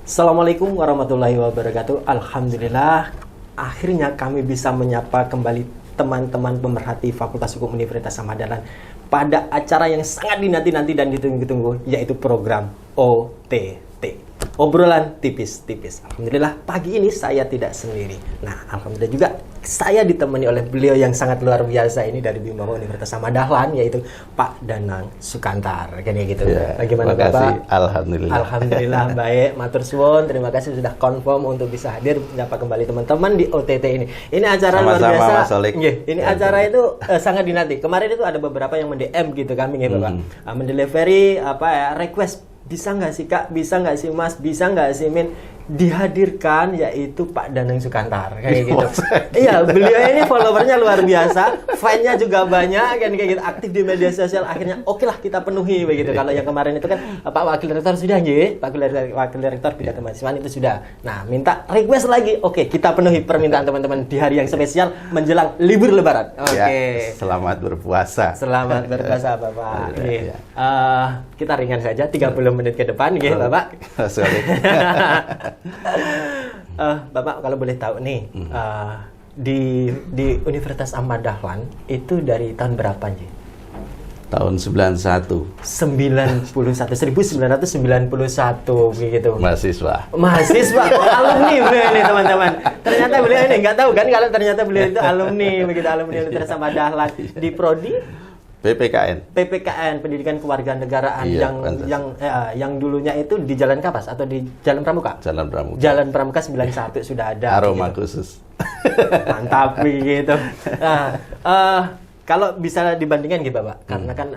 Assalamualaikum warahmatullahi wabarakatuh. Alhamdulillah, akhirnya kami bisa menyapa kembali teman-teman pemerhati Fakultas Hukum Universitas Samahdahlan pada acara yang sangat dinanti-nanti dan ditunggu-tunggu, yaitu program OTT, obrolan tipis-tipis. Alhamdulillah, pagi ini saya tidak sendiri. Nah, alhamdulillah juga saya ditemani oleh beliau yang sangat luar biasa ini dari Bimawa Universitas Samahdahlan, yaitu Pak Danang Sukantar. Kayak gitu. Ya, bagaimana Bapak? Alhamdulillah. Alhamdulillah baik. Matur suwun. Terima kasih sudah confirm untuk bisa hadir menyapa kembali teman-teman di OTT ini. Ini acara luar biasa. Mas Olik. Ini acara itu sangat dinanti. Kemarin itu ada beberapa yang mendm gitu kami ya Bapak. Mendelivery request, bisa nggak sih Kak, bisa nggak sih Mas, bisa nggak sih Min, dihadirkan yaitu Pak Danang Sukantar kayak gitu. Iya, beliau ini followernya luar biasa, fan-nya juga banyak kan kayak gitu, aktif di media sosial. Akhirnya oke lah kita penuhi begitu. Kalau yang kemarin itu kan Pak Wakil Rektor sudah nggih, Wakil Rektor Bidang Kemahasiswaan itu sudah. Nah, minta request lagi. Oke, kita penuhi permintaan teman-teman di hari yang spesial menjelang libur Lebaran. Oke. Ya, selamat berpuasa. Selamat berpuasa Bapak. Kita ringan saja 30 menit ke depan nggih Bapak. Bapak kalau boleh tahu nih, di Universitas Samahdahlan itu dari tahun berapa nih? Tahun 1991 begitu. Mahasiswa, alumni beliau ini teman-teman. Ternyata beliau ini nggak tahu kan kalau ternyata beliau itu alumni begitu, alumni Universitas Samahdahlan di prodi PPKN, Pendidikan Kewarganegaraan, yang dulunya itu di Jalan Kapas atau di Jalan Pramuka? Jalan Pramuka 91 sudah ada. Aroma gitu. Khusus. Mantap begitu. Nah, kalau bisa dibandingkan gitu Bapak, karena kan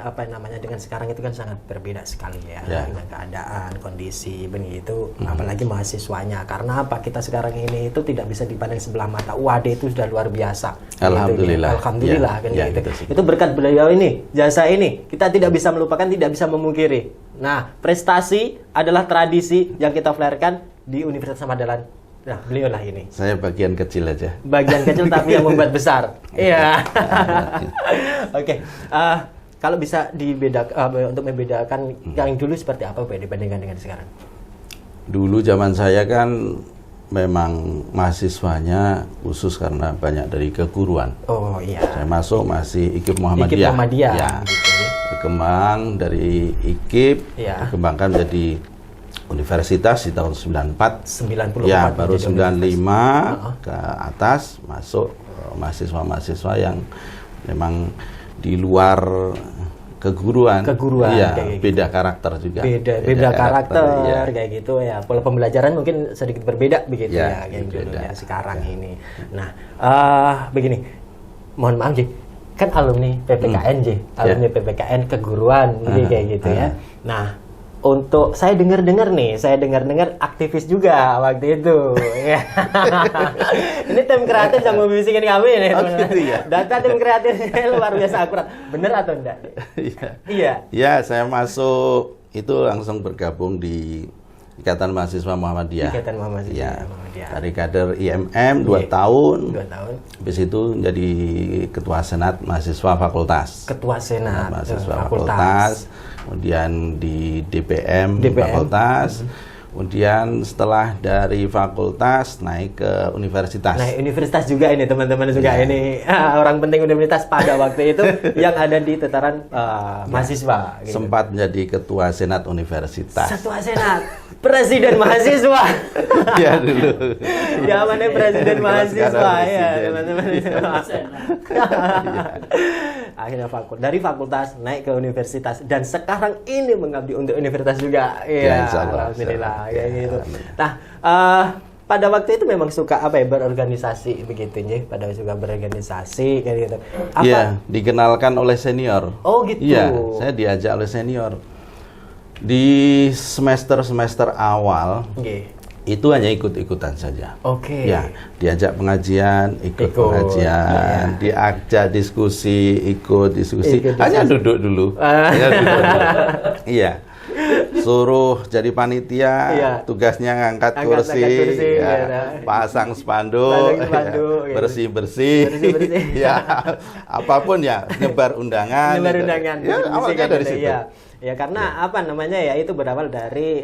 dengan sekarang itu kan sangat berbeda sekali ya, dengan keadaan, kondisi begitu, apalagi mahasiswanya. Karena apa, kita sekarang ini itu tidak bisa dipandang sebelah mata. UAD itu sudah luar biasa. Alhamdulillah. Gitu, Alhamdulillah kan gitu. Itu berkat beliau ini, jasa ini kita tidak bisa melupakan, tidak bisa memungkiri. Nah, prestasi adalah tradisi yang kita flarekan di Universitas Samahdahlan. Nah, beliau lah ini. Saya bagian kecil aja. Bagian kecil tapi yang membuat besar. Iya. Oke. Kalau bisa dibedakan, untuk membedakan yang dulu seperti apa Pak dibandingkan dengan sekarang? Dulu zaman saya kan memang mahasiswanya khusus karena banyak dari keguruan. Oh iya. Saya masuk masih IKIP Muhammadiyah. IKIP Muhammadiyah. Ya. Gitu. Berkembang dari IKIP, dikembangkan menjadi Universitas di tahun 94. Ya, baru 95 ke atas masuk mahasiswa-mahasiswa yang memang di luar keguruan. Iya, kayak beda karakter juga. Beda karakter kayak gitu ya. Pola pembelajaran mungkin sedikit berbeda begitu ya kayak dulu ya sekarang ini. Nah, begini. Mohon maaf Ji. Kan alumni PPKN Ji, alumni PPKN keguruan kayak gitu ya. Nah, untuk saya dengar aktivis juga waktu itu. Ini tim kreatif yang membisikkan kami nih. Data tim kreatifnya luar biasa akurat. Bener atau enggak? Iya. Ya, saya masuk itu langsung bergabung di Ikatan Mahasiswa Muhammadiyah. Ikatan Mahasiswa Muhammadiyah. Dari kader IMM 2 tahun. Habis itu menjadi Ketua Senat Mahasiswa Fakultas. Ketua Senat Mahasiswa Fakultas. Kemudian di DPM. Fakultas. Kemudian setelah dari fakultas naik ke universitas. Nah, universitas juga ini teman-teman juga ini orang penting universitas pada waktu itu yang ada di tataran mahasiswa. Gitu. Sempat menjadi ketua senat universitas. Ketua senat, presiden mahasiswa. Ya dulu. Zamannya presiden mahasiswa ya teman-teman. Akhirnya dari fakultas naik ke universitas dan sekarang ini mengabdi untuk universitas juga. Iya, alhamdulillah. Kayak gitu. Nah, pada waktu itu memang suka berorganisasi begitu ya, pada suka berorganisasi kayak gitu. Iya, dikenalkan oleh senior. Oh gitu. Iya, saya diajak oleh senior di semester awal. Itu hanya ikut-ikutan saja. Oke. Ya, diajak pengajian, ikut pengajian, diajak diskusi, ikut diskusi. Hanya duduk dulu. Iya. Suruh jadi panitia, tugasnya ngangkat kursi, pasang spanduk, bersih-bersih, ya, apapun ya, nyebar undangan. Ya, awalnya dari situ. Ya karena apa namanya ya itu berawal dari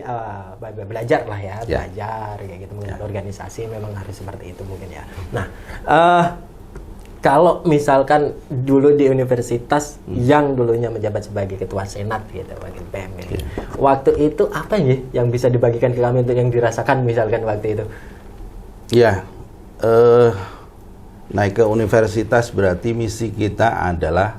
belajar lah ya, belajar kayak gitu mengenal organisasi memang harus seperti itu mungkin ya. Nah, kalau misalkan dulu di universitas yang dulunya menjabat sebagai ketua senat gitu, wakil PM gitu. Waktu itu apa ya yang bisa dibagikan ke kami untuk yang dirasakan misalkan waktu itu? Ya, naik ke universitas berarti misi kita adalah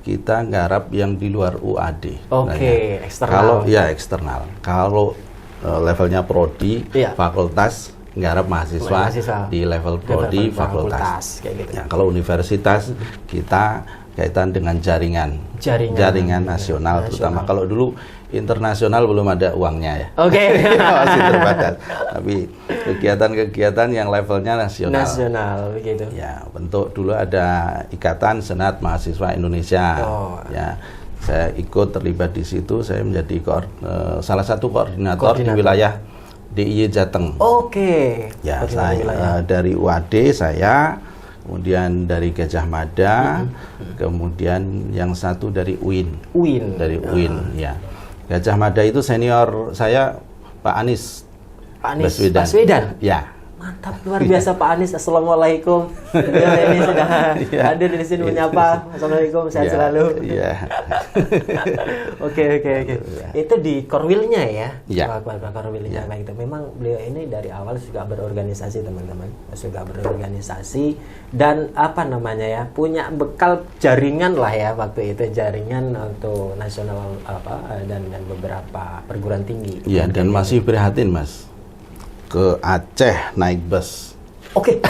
kita nggarap yang di luar UAD. Oke, eksternal. Kalau ya eksternal. Kalau levelnya prodi, fakultas nggarap mahasiswa di level prodi, fakultas. Kayak gitu. Ya, kalau universitas kita kaitan dengan jaringan nasional, terutama kalau dulu internasional belum ada uangnya ya. Oke. Masih terbatas. Tapi kegiatan-kegiatan yang levelnya nasional begitu. Ya, bentuk dulu ada Ikatan Senat Mahasiswa Indonesia. Ya, saya ikut terlibat di situ. Saya menjadi salah satu koordinator di wilayah DIY Jateng. Oke. Ya, saya dari UAD saya, kemudian dari Gajah Mada, kemudian yang satu dari UIN. Dari UIN, ya. Gajah Mada itu senior saya Pak Anies. Pak Anies Baswedan. Ya. Mantap, luar biasa Pak Anies. Assalamualaikum. Ini sudah hadir di sini menyapa. Assalamualaikum, sehat selalu. Iya. Oke. Itu di Korwilnya ya? Iya. Korwilnya baik itu. Memang beliau ini dari awal sudah berorganisasi teman-teman. Sudah berorganisasi dan apa namanya ya? Punya bekal jaringan lah ya waktu itu, jaringan untuk nasional dan beberapa perguruan tinggi. Iya, dan masih prihatin Mas. Ke Aceh naik bus. Oke,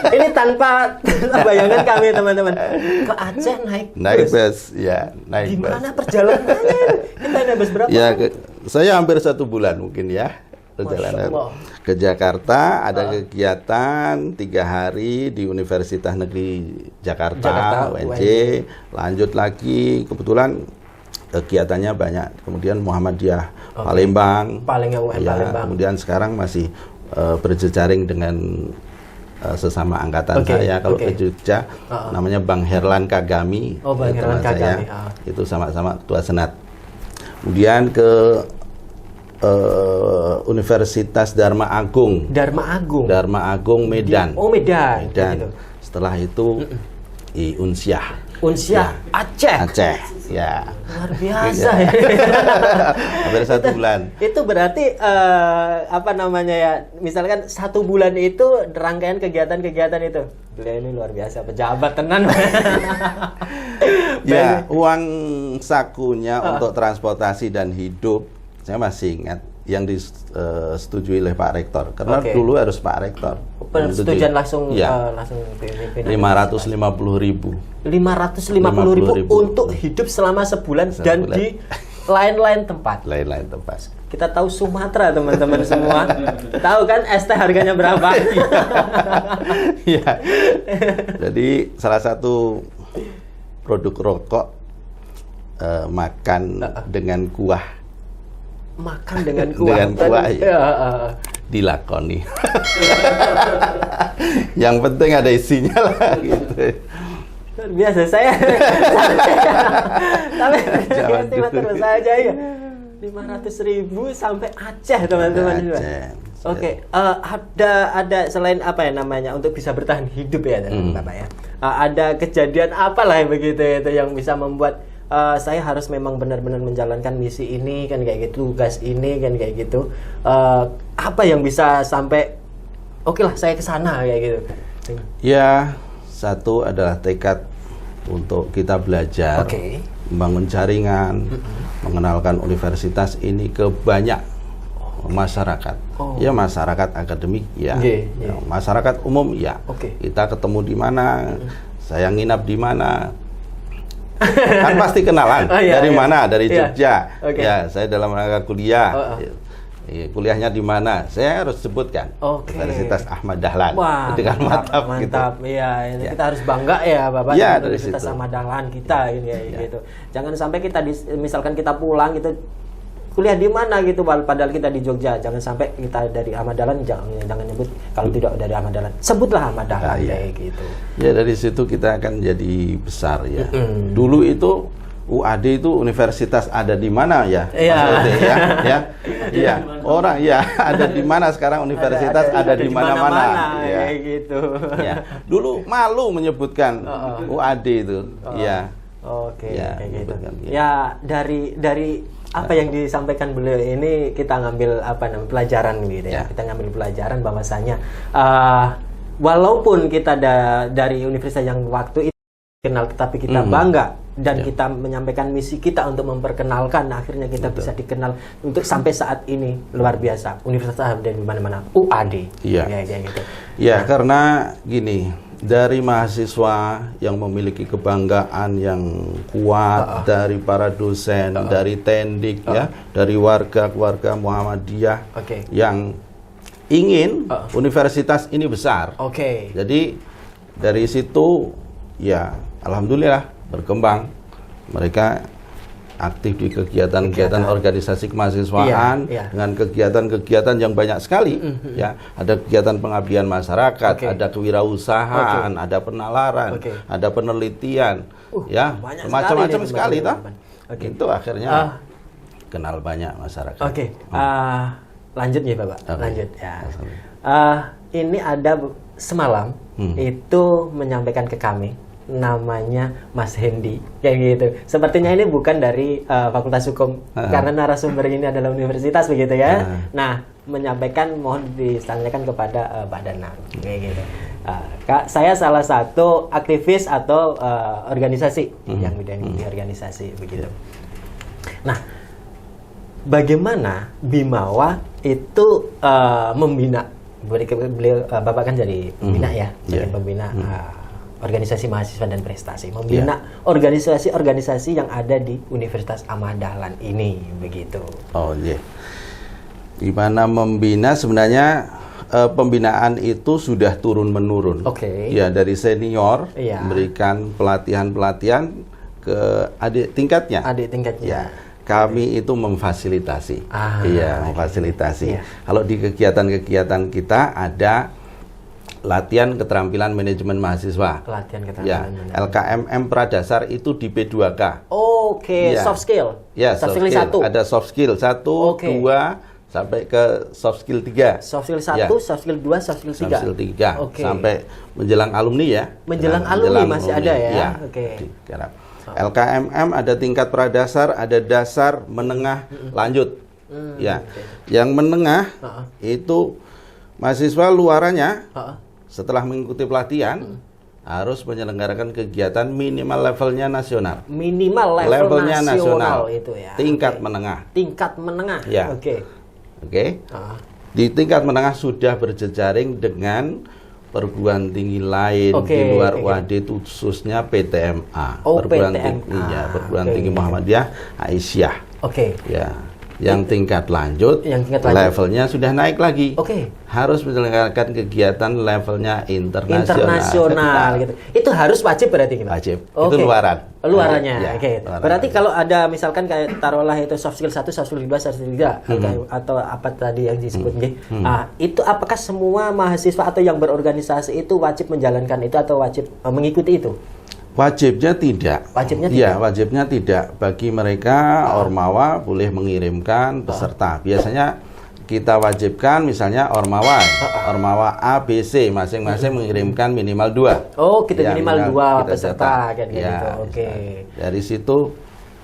ini tanpa bayangan kami teman-teman. Ke Aceh naik bus, ya naik bus. Gimana perjalanannya? Kita naik bus berapa? Ya, saya hampir 1 bulan mungkin ya perjalanan ke Jakarta. Ada kegiatan 3 hari di Universitas Negeri Jakarta UNJ. Lanjut lagi, kebetulan kegiatannya banyak. Kemudian Muhammadiyah Palembang. Kemudian sekarang masih berjejaring dengan sesama angkatan saya. Kalau ke Jogja namanya Bang Herlan Kagami. Bang Herlan Kagami. Itu sama-sama ketua senat. Kemudian ke Universitas Dharma Agung Medan. Medan. Gitu. Setelah itu di Unsyah Aceh. Ya. Luar biasa ya. Hampir 1 bulan. Itu berarti apa namanya ya? Misalkan 1 bulan itu rangkaian kegiatan-kegiatan itu. Beliau ini luar biasa, pejabat tenan. Ya, uang sakunya untuk transportasi dan hidup saya masih ingat yang disetujui oleh Pak Rektor. Karena dulu harus Pak Rektor. Persetujuan langsung ya. Langsung 550.000 untuk hidup selama sebulan dan di lain-lain tempat. Kita tahu Sumatera teman-teman semua. Tahu kan ST harganya berapa? Iya. Jadi salah satu produk rokok makan dengan kuah. Dilakoni. Yang penting ada isinya lah gitu. Biasa saya tapi terus saja ya 500.000 sampai Aceh teman-teman. Oke, ada selain apa ya namanya untuk bisa bertahan hidup ya Bapak ya. Ada kejadian apa lah begitu itu yang bisa membuat saya harus memang benar-benar menjalankan misi ini kan kayak gitu, tugas ini kan kayak gitu. Apa yang bisa sampai oke lah saya ke sana kayak gitu. Ya, satu adalah tekad untuk kita belajar, membangun jaringan, mengenalkan universitas ini ke banyak masyarakat. Ya masyarakat akademik ya, masyarakat umum ya. Kita ketemu di mana, saya nginap di mana. Kan pasti kenalan. Dari mana? Dari Jogja. Ya, saya dalam rangka kuliah. Kuliahnya di mana? Saya harus sebutkan. Universitas Ahmad Dahlan. Wah, itu kan mantap gitu. Iya, kita harus bangga ya, Bapak. Ya, Universitas Ahmad Dahlan kita gitu. Jangan sampai kita misalkan kita pulang gitu kuliah di mana gitu padahal kita di Jogja. Jangan sampai kita dari Ahmad Dahlan jangan nyebut kalau tidak dari Ahmad Dahlan. Sebutlah Ahmad Dahlan kayak gitu. Ya dari situ kita akan jadi besar ya. Dulu itu UAD itu universitas ada di mana ya? Iya. Maksudnya, ya. Iya. Orang ya ada di mana sekarang universitas ada di mana-mana. Ya. Kayak gitu. Ya. Dulu malu menyebutkan UAD itu. Iya. Oke, Ya, kayak gitu. gitu. Ya dari apa yang disampaikan beliau ini kita ngambil pelajaran gitu ya. Kita ngambil pelajaran bahwasanya walaupun kita dari universitas yang waktu itu kenal, tetapi kita bangga dan kita menyampaikan misi kita untuk memperkenalkan, akhirnya kita bisa dikenal untuk sampai saat ini. Luar biasa, universitas ada di mana-mana, UAD. Iya. Kayak gitu. Ya, karena gini, dari mahasiswa yang memiliki kebanggaan yang kuat, dari para dosen, dari Tendik, ya, dari warga-warga Muhammadiyah yang ingin universitas ini besar. Jadi dari situ, ya, alhamdulillah berkembang. Mereka aktif di kegiatan-kegiatan organisasi kemahasiswaan dengan kegiatan-kegiatan yang banyak sekali. Ya, ada kegiatan pengabdian masyarakat, ada kewirausahaan, ada penalaran, ada penelitian, ya, macam-macam sekali, toh. Itu akhirnya kenal banyak masyarakat. Lanjut ya Bapak. Lanjut ya. Ini ada semalam itu menyampaikan ke kami, namanya Mas Hendy, kayak gitu. Sepertinya ini bukan dari Fakultas Hukum, karena narasumber ini adalah universitas, begitu ya. Nah, menyampaikan mohon ditanyakan kepada Pak Danang, kayak gitu. Kak, saya salah satu aktivis atau organisasi yang bidang di organisasi, begitu. Nah, bagaimana Bimawa itu membina? Beliau Bapak kan jadi pembina ya, jadi pembina. Organisasi mahasiswa dan prestasi, membina organisasi-organisasi yang ada di Universitas Ahmad Dahlan ini, begitu. Oh iya. Gimana membina? Sebenarnya pembinaan itu sudah turun-menurun. Ya, dari senior memberikan pelatihan-pelatihan ke adik tingkatnya. Ya. Kami itu memfasilitasi. Memfasilitasi. Kalau di kegiatan-kegiatan kita ada latihan keterampilan manajemen mahasiswa. LKMM Pradasar itu di P2K. Soft skill. Ya, soft skill 1. Ada soft skill 1, 2 sampai ke soft skill 3. Soft skill 1, soft skill 2, soft skill 3. Soft skill 3 sampai menjelang alumni ya. Menjelang alumni masih ada ya. LKMM ada tingkat pradasar, ada dasar, menengah, lanjut. Yang menengah itu mahasiswa luarannya setelah mengikuti pelatihan harus menyelenggarakan kegiatan minimal levelnya nasional. Minimal levelnya nasional itu ya. Tingkat menengah. Tingkat menengah. Ya. Di tingkat menengah sudah berjejaring dengan perguruan tinggi lain di luar UAD, khususnya PTMA. Perguruan tinggi Muhammadiyah Aisyah. Ya. Yang tingkat lanjut, levelnya sudah naik lagi. Harus menyelenggarakan kegiatan levelnya internasional. Gitu. Itu harus wajib berarti? Wajib. Itu luaran. Luarannya. Berarti kalau ada misalkan kayak taruhlah itu soft skill 1, soft skill 2, soft skill 3 atau apa tadi yang disebut itu apakah semua mahasiswa atau yang berorganisasi itu wajib menjalankan itu atau wajib mengikuti itu? Wajibnya tidak. Wajibnya tidak. Bagi mereka Ormawa boleh mengirimkan peserta. Biasanya kita wajibkan misalnya Ormawa A, B, C masing-masing mengirimkan minimal 2. Minimal 2 peserta kan gitu. Dari situ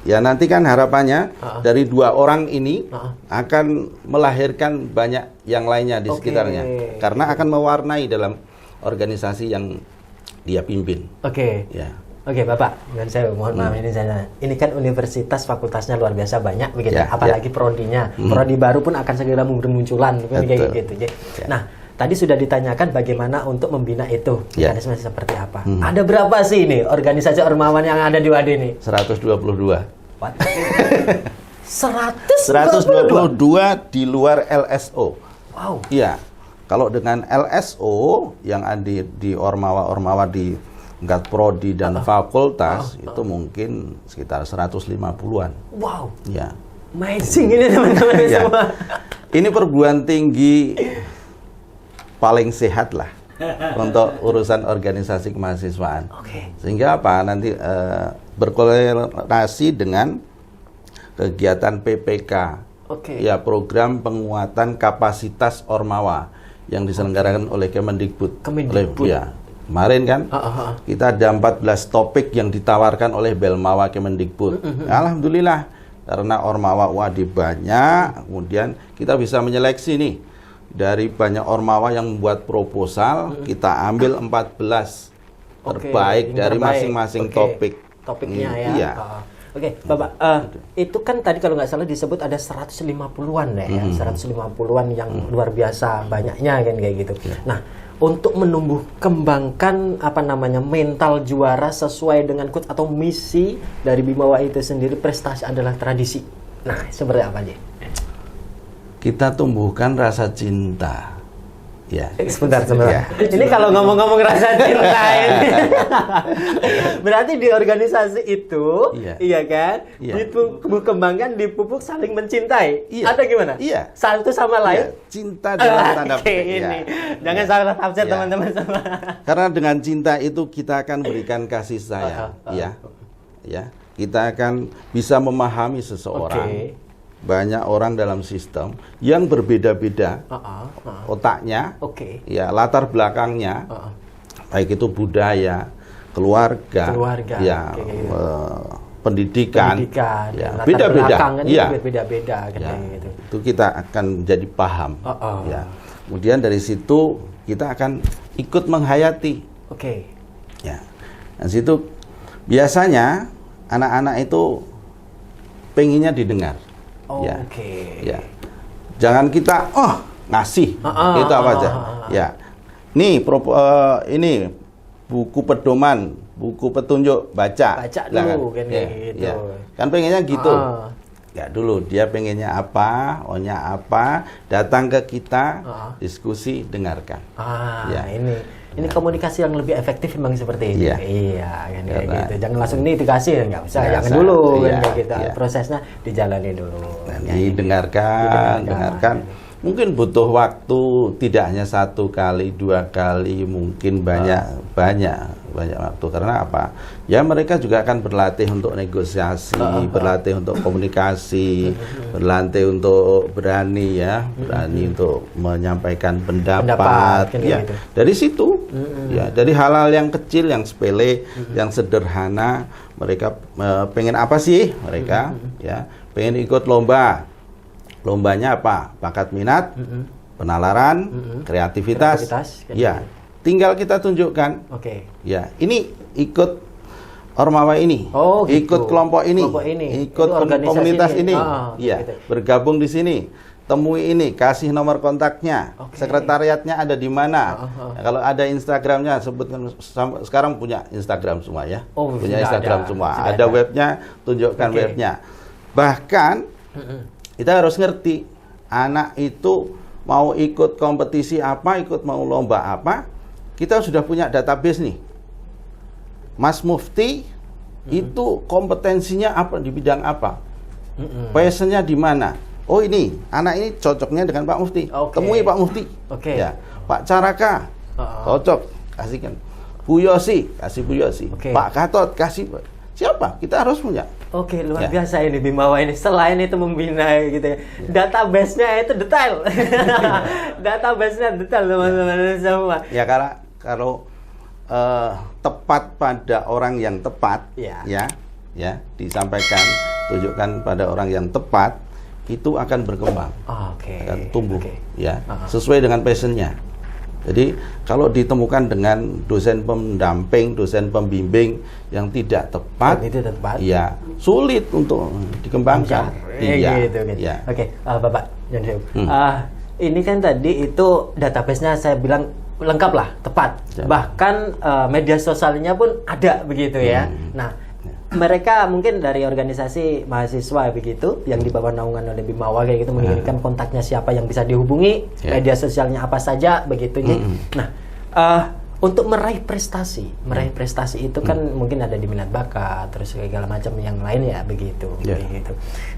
ya nanti kan harapannya dari 2 orang ini akan melahirkan banyak yang lainnya di sekitarnya. Karena akan mewarnai dalam organisasi yang dia pimpin. Bapak, dan saya mohon maaf ini kan universitas fakultasnya luar biasa banyak begitu, apalagi prodinya. Prodi baru pun akan segera bermunculan kayak gitu. Nah, tadi sudah ditanyakan bagaimana untuk membina itu. Mekanisme seperti apa? Ada berapa sih ini organisasi ormawan yang ada di WAD ini? 122. 122 di luar LSO. Wow. Iya. Kalau dengan LSO yang ada di ormawa-ormawa di tingkat prodi dan fakultas itu mungkin sekitar 150-an. Wow. Ya. Amazing ini teman-teman semua. Ini perguruan tinggi paling sehat lah untuk urusan organisasi kemahasiswaan. Sehingga apa? Nanti berkorelasi dengan kegiatan PPK. Ya, program penguatan kapasitas Ormawa yang diselenggarakan oleh Kemendikbud. Ya, kemarin kan kita ada 14 topik yang ditawarkan oleh Belmawa Kemendikbud. Alhamdulillah, karena Ormawa UAD banyak, kemudian kita bisa menyeleksi nih dari banyak Ormawa yang membuat proposal, kita ambil 14 terbaik dari masing-masing topiknya ya. Iya. Oke, Bapak, itu kan tadi kalau nggak salah disebut ada 150-an ya, 150-an yang luar biasa banyaknya kan kayak gitu. Nah, untuk menumbuh kembangkan mental juara sesuai dengan quote atau misi dari Bimawa itu sendiri, prestasi adalah tradisi. Nah, seperti apa aja? Kita tumbuhkan rasa cinta. Ya. Sebentar. Ya. Ini kalau ngomong-ngomong rasa cinta ini, berarti di organisasi itu, iya kan, dikembangkan, dipupuk, saling mencintai. Atau gimana? Iya. Satu sama lain. Cinta dalam tanda petik. Ini. Jangan salah tafsir teman-teman semua. Karena dengan cinta itu kita akan berikan kasih sayang. Ya. Kita akan bisa memahami seseorang. Banyak orang dalam sistem yang berbeda-beda otaknya, ya, latar belakangnya, baik itu budaya, keluarga ya, pendidikan, ya, beda-beda, ya, gitu. Itu kita akan jadi paham, ya. Kemudian dari situ kita akan ikut menghayati, ya. Dari situ biasanya anak-anak itu pengennya didengar. Ya. Jangan kita ngasih itu apa aja. Ya. Nih ini buku pedoman, buku petunjuk, baca dulu kan gitu. Ya. Kan pengennya gitu. Ya dulu dia pengennya apa, maunya apa, datang ke kita, diskusi, dengarkan. Ya. Ini komunikasi yang lebih efektif memang seperti ini. Iya, kan kayak gitu. Jangan langsung ini dikasih, nggak usah. Jangan dulu, kan kayak gitu. Prosesnya dijalani dulu. Dengarkan. Mungkin butuh waktu tidak hanya 1 kali, 2 kali, mungkin banyak waktu. Karena apa? Ya mereka juga akan berlatih untuk negosiasi, berlatih untuk komunikasi, berlatih untuk berani untuk menyampaikan pendapat. Ya, gitu. Dari situ, ya dari hal-hal yang kecil, yang sepele, yang sederhana, mereka pengen apa sih? Mereka ya pengen ikut lomba. Lombanya apa? Bakat minat, penalaran, kreativitas. Ya, tinggal kita tunjukkan. Ya, ini ikut Ormawa ini, ikut kelompok ini, ikut komunitas ini. Ya, gitu. Bergabung di sini. Temui ini, kasih nomor kontaknya, sekretariatnya ada di mana. Kalau ada Instagramnya, sebutkan. Sekarang punya Instagram semua ya, punya Instagram semua. Ada webnya, tunjukkan webnya. Bahkan kita harus ngerti, anak itu mau ikut kompetisi apa, ikut mau lomba apa, kita sudah punya database nih. Mas Mufti itu kompetensinya apa, di bidang apa, passionnya di mana. Oh ini, anak ini cocoknya dengan Pak Mufti. Temui Pak Mufti. Ya. Pak Caraka, cocok, kasihkan. Bu Yosi, kasih Bu Yosi. Pak Gatot, kasih. Siapa? Kita harus punya. Luar biasa ini Bimawa ini. Selain itu membina gitu ya, database-nya itu detail. Database-nya detail teman-teman semua. Ya karena kalau tepat pada orang yang tepat, ya disampaikan, tunjukkan pada orang yang tepat, itu akan berkembang, akan tumbuh, ya sesuai dengan passionnya. Jadi kalau ditemukan dengan dosen pendamping, dosen pembimbing yang tidak tepat, ya sulit untuk dikembangkan. Gitu. Ya. Bapak, ini kan tadi itu database-nya saya bilang lengkap lah, tepat. Bahkan media sosialnya pun ada begitu ya. Nah, mereka mungkin dari organisasi mahasiswa begitu yang di bawah naungan oleh Bimawa kayak gitu mengirimkan kontaknya siapa yang bisa dihubungi, media sosialnya apa saja begitu. Nah, untuk meraih prestasi itu kan mungkin ada di minat bakat, terus segala macam yang lain ya begitu.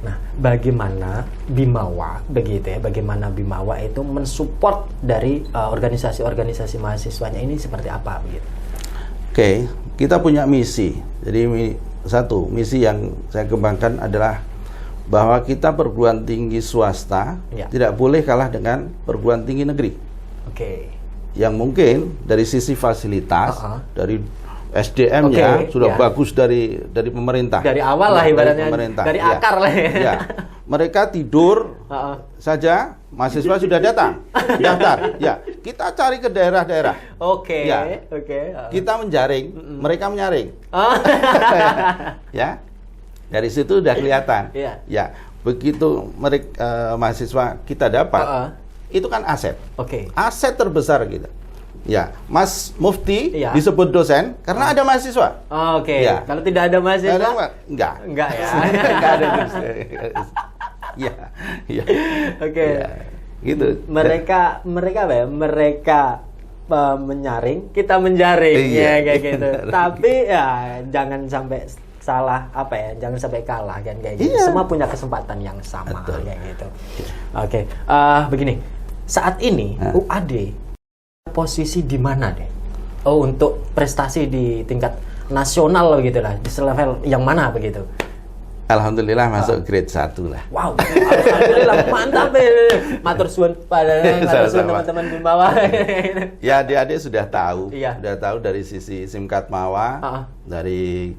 Nah, bagaimana Bimawa begitu ya? Bagaimana Bimawa itu mensupport dari organisasi-organisasi mahasiswanya ini seperti apa begitu? Kita punya misi. Jadi satu misi yang saya kembangkan adalah bahwa kita perguruan tinggi swasta tidak boleh kalah dengan perguruan tinggi negeri. Yang mungkin dari sisi fasilitas, dari SDM-nya sudah bagus dari pemerintah. Dari awal lah ibaratnya, dari akar lah ya. Mereka tidur saja, mahasiswa sudah datang, daftar. Ya, kita cari ke daerah-daerah. Kita menjaring, mereka menyaring. Ya, dari situ udah kelihatan. Ya, begitu mereka mahasiswa kita dapat, itu kan aset. Aset terbesar kita. Ya, Mas Mufti disebut dosen karena ada mahasiswa. Ya. Kalau tidak ada mahasiswa, enggak ya. Enggak ada dosen. Ya. Gitu. Mereka apa ya? Mereka menyaring, kita menjaring ya kayak gitu. Tapi ya jangan sampai salah jangan sampai kalah kan kayak gitu. Semua punya kesempatan yang sama kayak gitu. Begini. Saat ini UAD posisi di mana deh? Untuk prestasi di tingkat nasional begitu lah, di level yang mana begitu? Alhamdulillah masuk grade 1 lah. Wow, alhamdulillah mantap ya. Matur suwun pada teman-teman di bawah. Ya, adik-adik sudah tahu dari sisi Simkat Mawa dari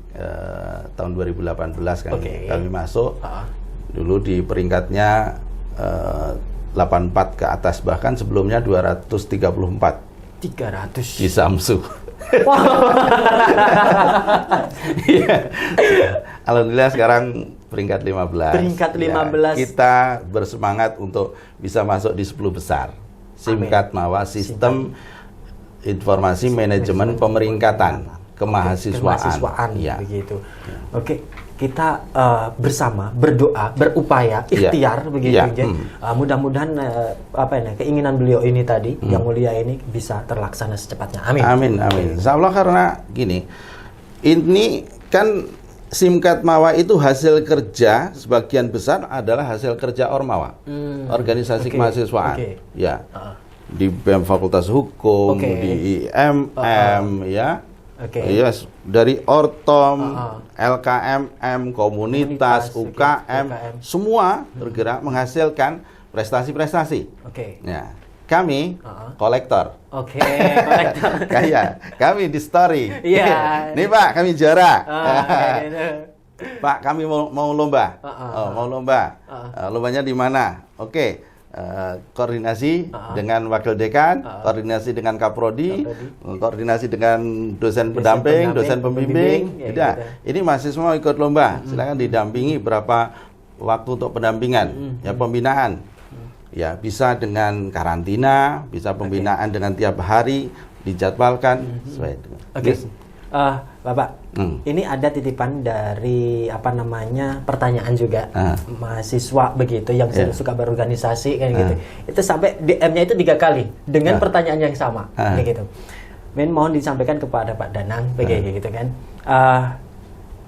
tahun 2018 kami masuk. Dulu di peringkatnya 84 ke atas, bahkan sebelumnya 234 di Samsu. Alhamdulillah sekarang peringkat 15. Peringkat 15. Kita bersemangat untuk bisa masuk di 10 besar. Simkat Mawa, Sistem Informasi Manajemen Pemeringkatan Kemahasiswaan. Begitu. Kita bersama berdoa, berupaya, ikhtiar begitu aja. Mudah-mudahan keinginan beliau ini tadi yang mulia ini bisa terlaksana secepatnya. Amin. Insya Allah, karena gini, ini kan Simkat Mawa itu hasil kerja sebagian besar adalah hasil kerja Ormawa, organisasi kemahasiswaan. Ya, di BEM Fakultas Hukum, di IMM, Yes, dari Ortom, LKMM, komunitas, UKM, semua bergerak menghasilkan prestasi-prestasi. Ya, kami kolektor. Kami di story. Nih Pak, kami juara. Pak, kami mau lomba. Lombanya di mana? Koordinasi dengan wakil dekan, koordinasi dengan kaprodi, koordinasi dengan dosen pendamping, dosen pembimbing. Ini mahasiswa mau ikut lomba, silakan didampingi berapa waktu untuk pendampingan, pembinaan. Ya, bisa dengan karantina, bisa pembinaan dengan tiap hari dijadwalkan sesuai dengan. Bapak, ini ada titipan dari pertanyaan juga mahasiswa begitu yang suka berorganisasi kan gitu. Itu sampai DM-nya itu 3 kali dengan pertanyaan yang sama gitu. Mohon disampaikan kepada Pak Danang begitu gitu kan.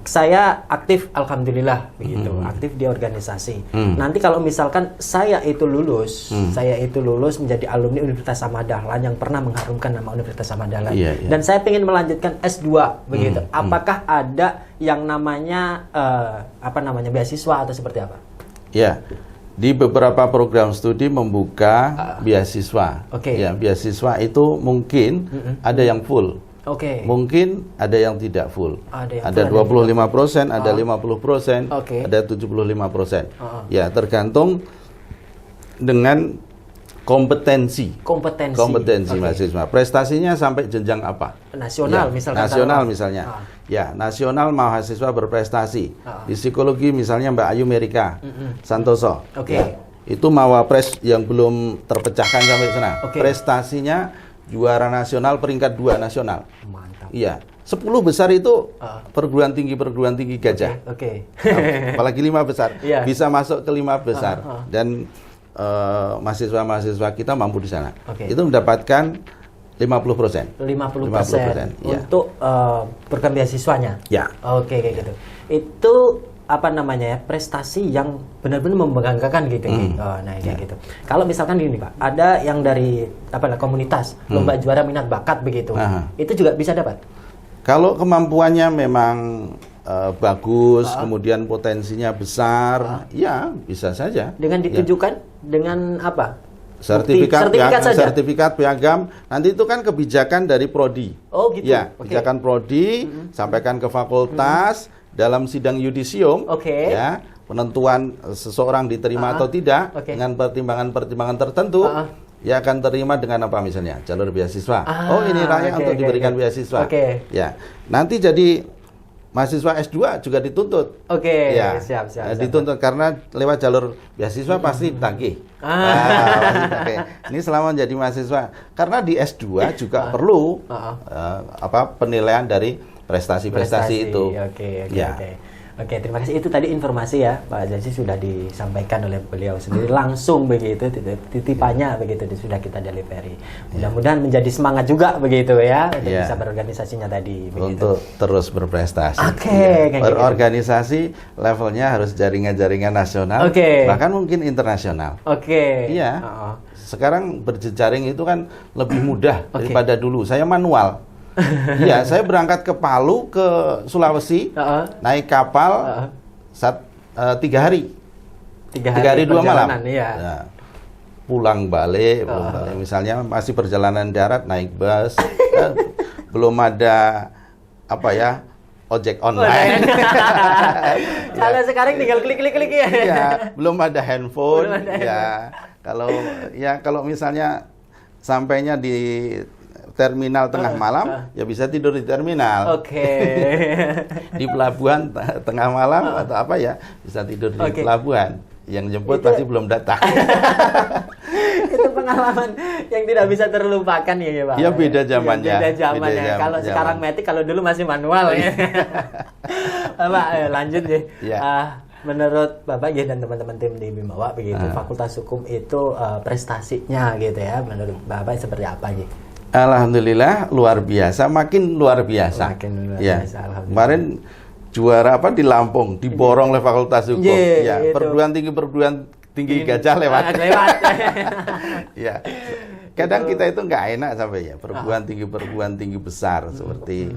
Saya aktif, alhamdulillah begitu, aktif di organisasi. Nanti kalau misalkan saya itu lulus menjadi alumni Universitas Ahmad Dahlan yang pernah mengharumkan nama Universitas Ahmad Dahlan, dan saya ingin melanjutkan S2 begitu. Apakah ada yang namanya beasiswa atau seperti apa? Ya, di beberapa program studi membuka beasiswa. Ya, beasiswa itu mungkin ada yang full. Mungkin ada yang tidak full. Ada 25%, ada 50%, ada 75%. Ya, tergantung dengan kompetensi mahasiswa. Prestasinya sampai jenjang apa? Nasional misalnya. Nasional misalnya. Ya, nasional mahasiswa berprestasi. Di psikologi misalnya Mbak Ayu Merika Santoso. Itu Mawapres yang belum terpecahkan sampai sana. Prestasinya juara nasional, peringkat 2 nasional. Mantap. Iya, 10 besar itu perguruan tinggi gajah. Apalagi 5 besar, bisa masuk ke 5 besar. Dan mahasiswa-mahasiswa kita mampu di sana. Itu mendapatkan 50%. 50% untuk program beasiswanya. Ya. Kayak gitu. Itu prestasi yang benar-benar membanggakan gitu. Kayak gitu. Kalau misalkan gini Pak, ada yang dari komunitas lomba juara minat bakat begitu, itu juga bisa dapat. Kalau kemampuannya memang bagus, kemudian potensinya besar, ya bisa saja. Dengan ditujukan dengan apa? Sertifikat saja. Sertifikat piagam. Nanti itu kan kebijakan dari prodi. Oh gitu. Ya, kebijakan prodi sampaikan ke fakultas dalam sidang yudisium. Ya, penentuan seseorang diterima atau tidak dengan pertimbangan-pertimbangan tertentu. Ya akan terima dengan apa misalnya jalur beasiswa. Oh ini layak untuk diberikan beasiswa. Ya, nanti jadi mahasiswa S2 juga dituntut. Ya, siap. Dituntut karena lewat jalur beasiswa pasti tagih. Pasti tagih. Ini selama menjadi mahasiswa. Karena di S2 juga perlu penilaian dari prestasi-prestasi itu. Oke, terima kasih. Itu tadi informasi ya, Pak Zazi sudah disampaikan oleh beliau sendiri langsung begitu, titipannya begitu sudah kita delivery. Mudah-mudahan menjadi semangat juga begitu ya untuk bisa berorganisasinya tadi. Untuk terus berprestasi. Berorganisasi levelnya harus jaringan-jaringan nasional, bahkan mungkin internasional. Iya. Sekarang berjejaring itu kan lebih mudah daripada dulu. Saya manual. Iya, saya berangkat ke Palu, ke Sulawesi, naik kapal 3 hari. 3 hari 2 malam. Ya. Pulang balik, misalnya masih perjalanan darat naik bus, belum ada ojek online. Kalau sekarang tinggal klik ya. Iya, belum ada handphone. Kalau misalnya sampainya di terminal tengah malam, ya bisa tidur di terminal. Di pelabuhan tengah malam atau bisa tidur di pelabuhan. Yang jemput pasti belum datang. Itu pengalaman yang tidak bisa terlupakan ya Pak. Ya beda zamannya. Beda zamannya. Kalau sekarang metik, kalau dulu masih manual ya. Pak, lanjut ya. Menurut Bapak dan teman-teman tim di Bimawa begitu, Fakultas Hukum itu prestasinya gitu ya. Menurut Bapak seperti apa gitu? Alhamdulillah luar biasa, makin luar biasa. Kemarin juara di Lampung, diborong oleh Fakultas Hukum. Perguruan tinggi Gajah lewat. Ya. Kadang kita itu nggak enak sampai perguruan tinggi besar seperti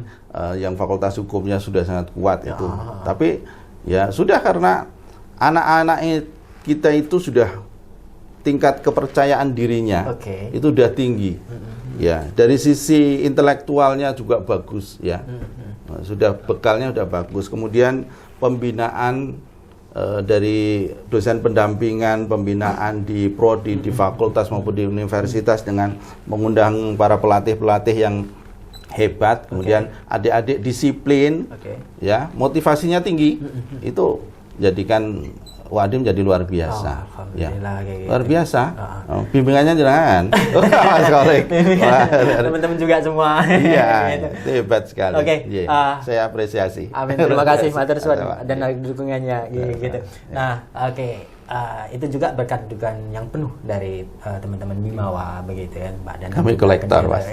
yang Fakultas Hukumnya sudah sangat kuat itu. Tapi ya sudah, karena anak-anak kita itu sudah tingkat kepercayaan dirinya itu udah tinggi. Ya, dari sisi intelektualnya juga bagus ya. Sudah bekalnya sudah bagus. Kemudian pembinaan dari dosen pendampingan, pembinaan di prodi, di fakultas maupun di universitas dengan mengundang para pelatih-pelatih yang hebat. Kemudian adik-adik disiplin, ya, motivasinya tinggi. Itu jadikan Wadim jadi luar biasa. Luar biasa. Bimbingannya jangan. Mas Kolik. Teman-teman juga semua. Iya, hebat sekali. Saya apresiasi. Amin. Terima kasih Matur Suwun dan dukungannya gitu. Nah, itu juga berkat dukungan yang penuh dari teman-teman Bimawa begitu kan, Mbak. Dan kami kolektor, Mas.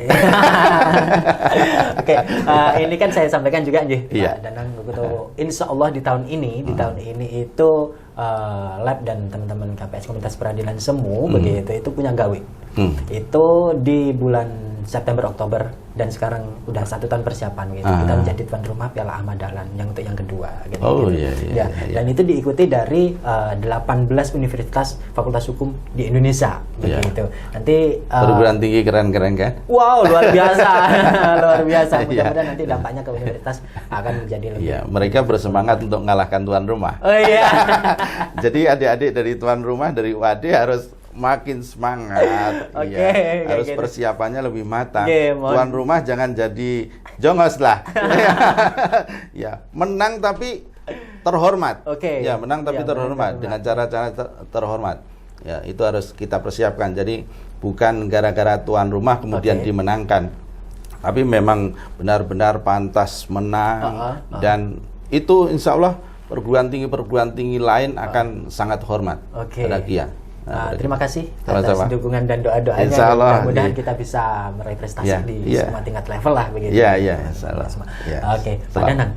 Ini kan saya sampaikan juga Pak Danang begitu. Insya Allah di tahun ini itu lab dan teman-teman KPS Komunitas Peradilan Semu begitu itu punya gawe. Itu di bulan September Oktober dan sekarang udah 1 tahun persiapan gitu. Kita menjadi tuan rumah Piala Ahmad Dahlan yang untuk yang kedua gitu. Dan itu diikuti dari 18 universitas fakultas hukum di Indonesia begitu. Nanti perguruan tinggi keren-keren kan? Wow, luar biasa. Luar biasa. Mudah-mudahan nanti dampaknya ke universitas akan menjadi lebih. Mereka bersemangat untuk mengalahkan tuan rumah. Jadi adik-adik dari tuan rumah dari UAD harus makin semangat, harus persiapannya lebih matang. Tuan rumah jangan jadi jongos lah. Menang tapi terhormat. Menang tapi terhormat dengan cara-cara terhormat. Ya, itu harus kita persiapkan. Jadi bukan gara-gara tuan rumah kemudian dimenangkan, tapi memang benar-benar pantas menang dan itu insya Allah perguruan tinggi lain akan sangat hormat pada dia. Terima kasih atas dukungan dan doa-doanya. Mudah-mudahan kita bisa meraih prestasi di semua tingkat level lah begitu. Pak Danang,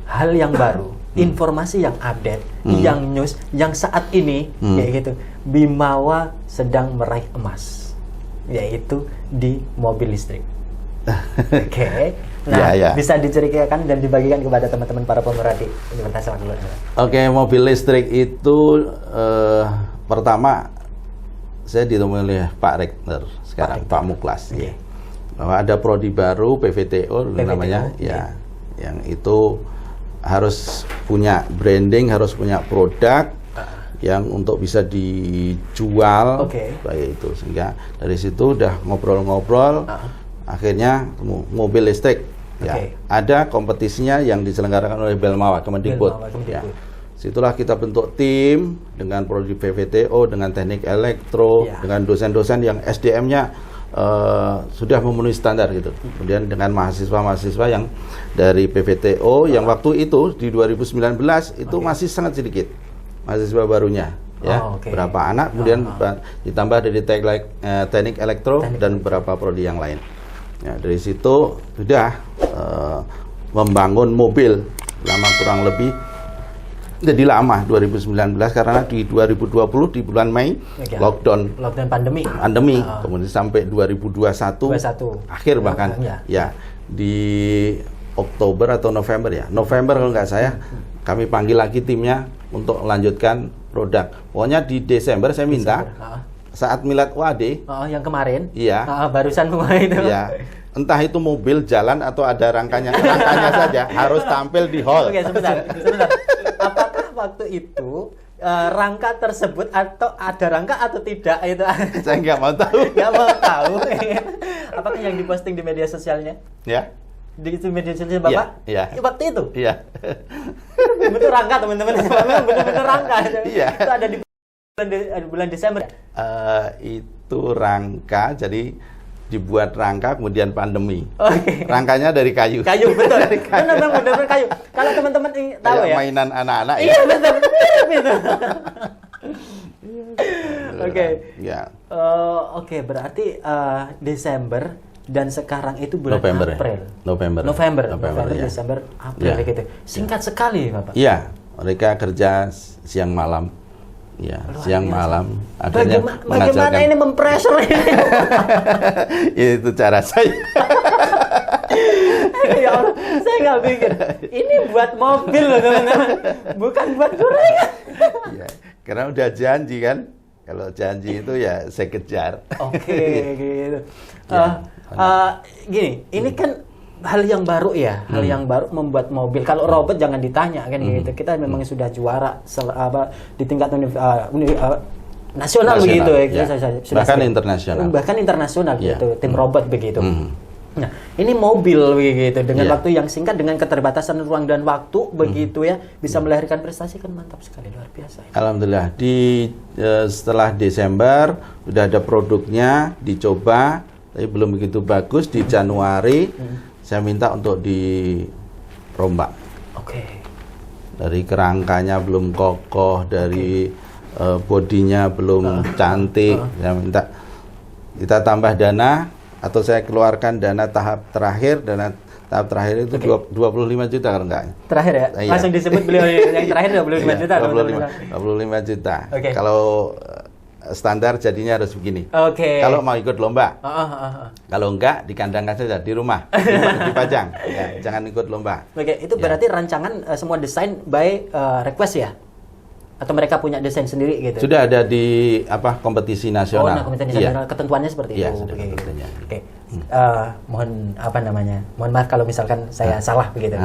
hal yang baru, informasi yang update, yang news, yang saat ini kayak gitu, Bimawa sedang meraih emas, yaitu di mobil listrik. Oke. Nah, Ya. bisa diceritakan dan dibagikan kepada teman-teman para pemerhati Universitas Semak Belukar. Oke, mobil listrik itu pertama saya ditemui oleh Pak Rektor sekarang, Pak Muklas. Oke. Ya. Bahwa ada prodi baru PVTO namanya, ya, yang itu harus punya branding, harus punya produk yang untuk bisa dijual, kayak itu. Sehingga dari situ udah ngobrol-ngobrol, akhirnya mobil listrik. Ya, ada kompetisinya yang diselenggarakan oleh Belmawa Kemendikbud. Ya. Situlah kita bentuk tim dengan prodi PVTO, dengan teknik elektro, dengan dosen-dosen yang SDM-nya sudah memenuhi standar gitu. Kemudian dengan mahasiswa-mahasiswa yang dari PVTO yang waktu itu di 2019 itu masih sangat sedikit mahasiswa barunya. Ya, berapa anak, kemudian ditambah dari teknik elektro dan beberapa prodi yang lain. Ya, dari situ sudah membangun mobil lama kurang lebih jadi lama 2019 karena di 2020 di bulan Mei lockdown pandemi kemudian sampai 2021 akhir bahkan ya di Oktober atau November kalau nggak saya kami panggil lagi timnya untuk melanjutkan produk. Pokoknya di Desember saya minta saat Milad UAD yang kemarin barusan mulai itu entah itu mobil jalan atau ada rangkanya saja harus tampil di hall. Oke, sebentar. Apakah waktu itu rangka tersebut atau ada rangka atau tidak itu? Saya nggak mau tahu. Nggak mau tahu. Apakah yang diposting di media sosialnya? Ya. Di media sosial Bapak? Iya. Waktu itu? Iya. Betul rangka teman-teman. Memang benar-benar rangka. Iya. Itu ada di bulan Desember. Itu rangka, jadi dibuat rangka kemudian pandemi. Rangkanya dari kayu. Kayu betul. Benar-benar kayu. Kalau teman-teman tahu kayak ya. mainan anak-anak Iya betul. Oke. Ya. Oke, berarti Desember dan sekarang itu bulan November. November, ya. Desember, April gitu. Singkat sekali, Bapak. Iya, mereka kerja siang malam. Ya, siang malam. Akhirnya bagaimana ini mempressure ini? Itu cara saya. Ya Allah, saya nggak pikir. Ini buat mobil loh teman-teman, bukan buat gorengan. Ya, karena udah janji kan. Kalau janji itu ya saya kejar. Oke, gitu. Gini, ini kan hal yang baru ya, hal yang baru membuat mobil. Kalau robot jangan ditanya kan gitu. Kita memang sudah juara di tingkat nasional begitu ya. Bahkan internasional. Bahkan internasional gitu, tim robot begitu. Nah, ini mobil begitu dengan waktu yang singkat, dengan keterbatasan ruang dan waktu begitu ya, bisa melahirkan prestasi kan mantap sekali, luar biasa. Alhamdulillah setelah Desember sudah ada produknya, dicoba, tapi belum begitu bagus. Di Januari saya minta untuk dirombak. Dari kerangkanya belum kokoh, dari bodinya belum cantik, saya minta kita tambah dana. Atau saya keluarkan dana tahap terakhir itu 25 juta kalau enggak. Terakhir ya? Langsung disebut beliau yang terakhir 25 juta. 25 juta. Kalau standar jadinya harus begini. Kalau mau ikut lomba. Kalau enggak di kandang saja di rumah dipajang. Ya, jangan ikut lomba. Itu berarti rancangan semua desain by request ya? Atau mereka punya desain sendiri gitu? Sudah ada di kompetisi nasional. Kompetisi nasional, ketentuannya seperti itu. Mohon mohon maaf kalau misalkan saya salah begitu.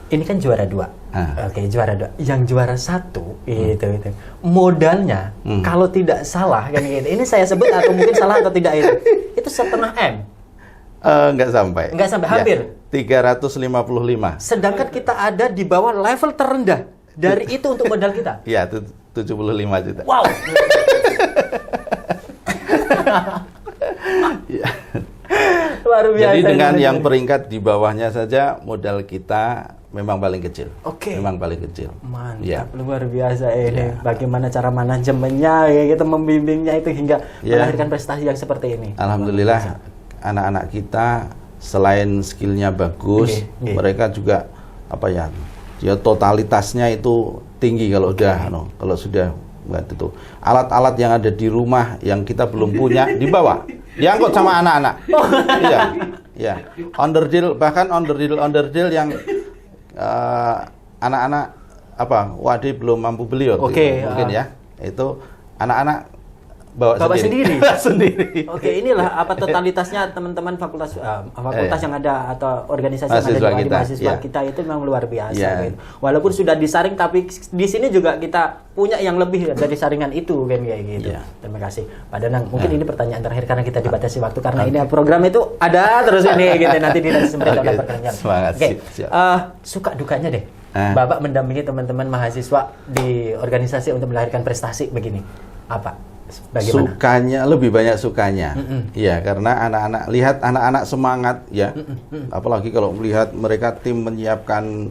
Ini kan juara 2. Juara 2. Yang juara 1 itu modalnya kalau tidak salah kan gitu. Ini saya sebut atau mungkin salah atau tidak itu setengah M. Enggak sampai. Hampir. 355. Sedangkan kita ada di bawah level terendah dari itu untuk modal kita. Iya, 75 juta. Wow. Luar biasa. Jadi dengan yang peringkat di bawahnya saja modal kita memang paling kecil. Memang paling kecil. Mantap, luar biasa ini. Bagaimana cara manajemennya gitu, membimbingnya itu hingga melahirkan prestasi yang seperti ini. Alhamdulillah anak-anak kita selain skillnya bagus, mereka juga totalitasnya itu tinggi kalau sudah itu. Alat-alat yang ada di rumah yang kita belum punya dibawa. Diangkut sama anak-anak. Iya. Ya. Onderdil, bahkan onderdil yang anak-anak Wadi belum mampu beli mungkin ya. Itu anak-anak bawa sendiri. Sendiri. Oke, inilah totalitasnya teman-teman fakultas yang ada atau organisasi yang ada di mahasiswa kita itu memang luar biasa gitu. Walaupun sudah disaring, tapi di sini juga kita punya yang lebih dari saringan itu kan kayak gitu. Terima kasih Pak Danang. Mungkin ini pertanyaan terakhir karena kita dibatasi waktu, karena ini program itu ada terus ini gitu, nanti di sembari ada pertanyaan. Oke. Suka dukanya deh. Bapak mendampingi teman-teman mahasiswa di organisasi untuk melahirkan prestasi begini. Apa? Bagaimana? Sukanya, lebih banyak sukanya. Ya, karena lihat anak-anak semangat ya. Apalagi kalau melihat mereka tim menyiapkan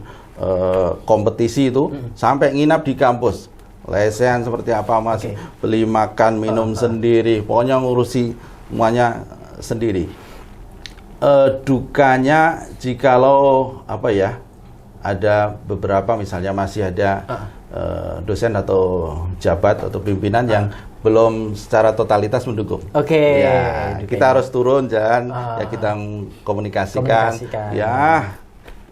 kompetisi itu sampai nginap di kampus. Lesehan seperti apa Mas, beli makan, minum sendiri, pokoknya ngurusi semuanya sendiri. Dukanya jikalau ada beberapa misalnya masih ada dosen atau jabat atau pimpinan yang belum secara totalitas mendukung. Kita harus turun ya kita komunikasikan. Ya,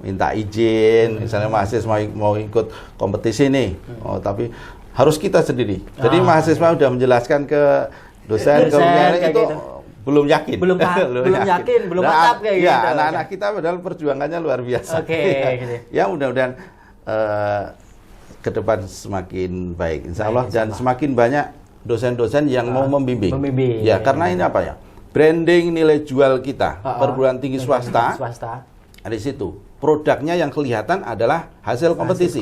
minta izin, misalnya mahasiswa mau ikut kompetisi nih, tapi harus kita sendiri. Jadi mahasiswa udah menjelaskan ke dosen, itu gitu. Belum yakin, belum mantap kayak gitu. Ya, anak-anak kita padahal perjuangannya luar biasa. Gitu. Ya, mudah-mudahan ke depan semakin baik, insya Allah, dan semakin banyak dosen-dosen yang mau membimbing. Ya, karena ini branding nilai jual kita, perguruan tinggi swasta. Di situ produknya yang kelihatan adalah hasil kompetisi,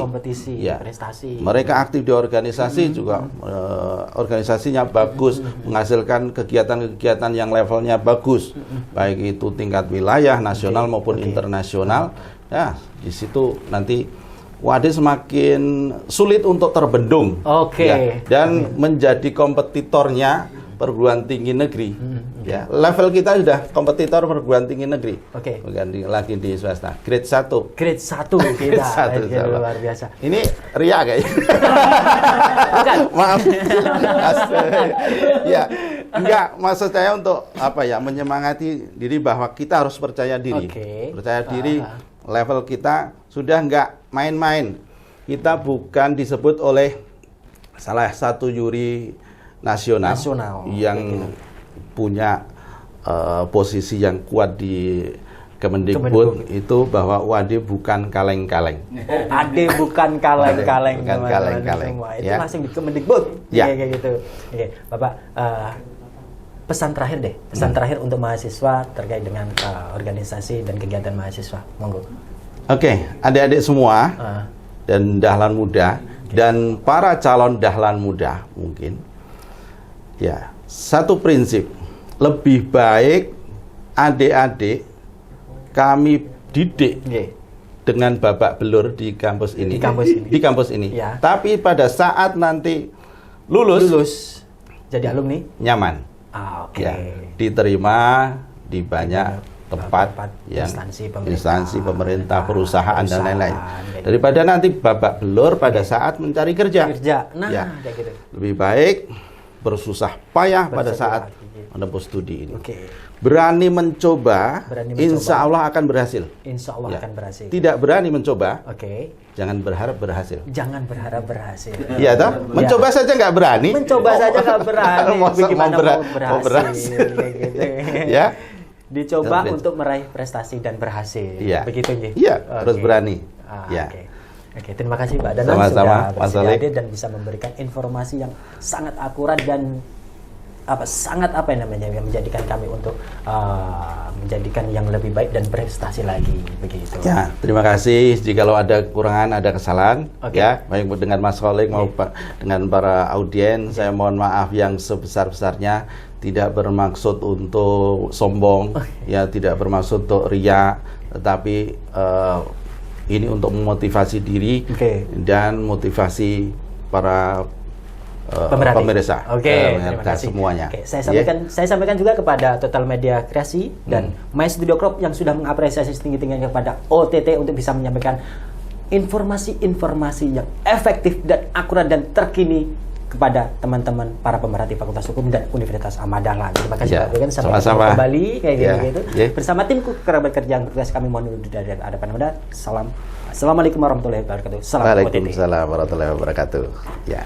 prestasi. Mereka aktif di organisasi juga, organisasinya bagus, menghasilkan kegiatan-kegiatan yang levelnya bagus, baik itu tingkat wilayah, nasional maupun internasional. Ya, di situ nanti Wadi semakin sulit untuk terbendung, dan menjadi kompetitornya perguruan tinggi negeri. Ya, level kita sudah kompetitor perguruan tinggi negeri. Bukan lagi di swasta. Grade 1. Grade 1 kita. Luar biasa. Ini ria kayaknya. Bukan. Maaf. Ya, enggak, maksud saya untuk menyemangati diri bahwa kita harus percaya diri. Percaya diri, level kita sudah enggak main-main. Kita bukan disebut oleh salah satu juri nasional yang punya posisi yang kuat di Kemendikbud itu bahwa Wadi bukan kaleng-kaleng. Ade bukan kaleng-kaleng. Bukan kaleng-kaleng. Itu langsung di Kemendikbud. Kayak gitu. Bapak, pesan terakhir deh. Pesan terakhir untuk mahasiswa terkait dengan organisasi dan kegiatan mahasiswa. Monggo. Adik-adik semua dan dahlan muda dan para calon dahlan muda mungkin. Ya, satu prinsip, lebih baik adik-adik kami didik dengan babak belur di kampus ini. Di kampus ini. Ya. Tapi pada saat nanti lulus jadi alumni nyaman. Ya, diterima di banyak tempat yang instansi pemerintah, perusahaan dan lain-lain. Daripada nanti babak belur pada saat mencari kerja. Kayak gitu. Lebih baik bersusah payah pada saat menempuh studi ini. Berani mencoba, insya Allah akan berhasil. Insya Allah akan berhasil. Tidak berani mencoba, jangan berharap berhasil. Jangan berharap berhasil. Iya toh? Mencoba saja nggak berani. Mencoba saja nggak berani. Bagaimana mau berhasil? Ya. Dicoba untuk meraih prestasi dan berhasil. Begitu nggih. Iya, harus berani. Terima kasih Pak Danang sudah bersedia hadir dan bisa memberikan informasi yang sangat akurat dan yang menjadikan kami untuk menjadikan yang lebih baik dan prestasi lagi begitu. Ya, terima kasih. Jikalau ada kekurangan, ada kesalahan, baik dengan Mas Kholik maupun dengan para audiens, saya mohon maaf yang sebesar-besarnya. Tidak bermaksud untuk sombong, tidak bermaksud untuk riya, tetapi ini untuk memotivasi diri dan motivasi para pemirsa, terima kasih semuanya. Saya sampaikan juga kepada Total Media Kreasi dan My Studio Crop yang sudah mengapresiasi setinggi-tingginya kepada OTT untuk bisa menyampaikan informasi-informasi yang efektif dan akurat dan terkini kepada teman-teman para pemerhati Fakultas Hukum dan Universitas Ahmad Dahlan. Terima kasih Ya, Pak Dekan, sampai sama-sama. ketemu kembali kayak Ya, gitu. ya. Bersama timku kerabat kerja yang bertugas, kami mohon undur dari hadapan Anda. Assalamualaikum warahmatullahi wabarakatuh. Salam OTT. Waalaikumsalam warahmatullahi wabarakatuh. Ya.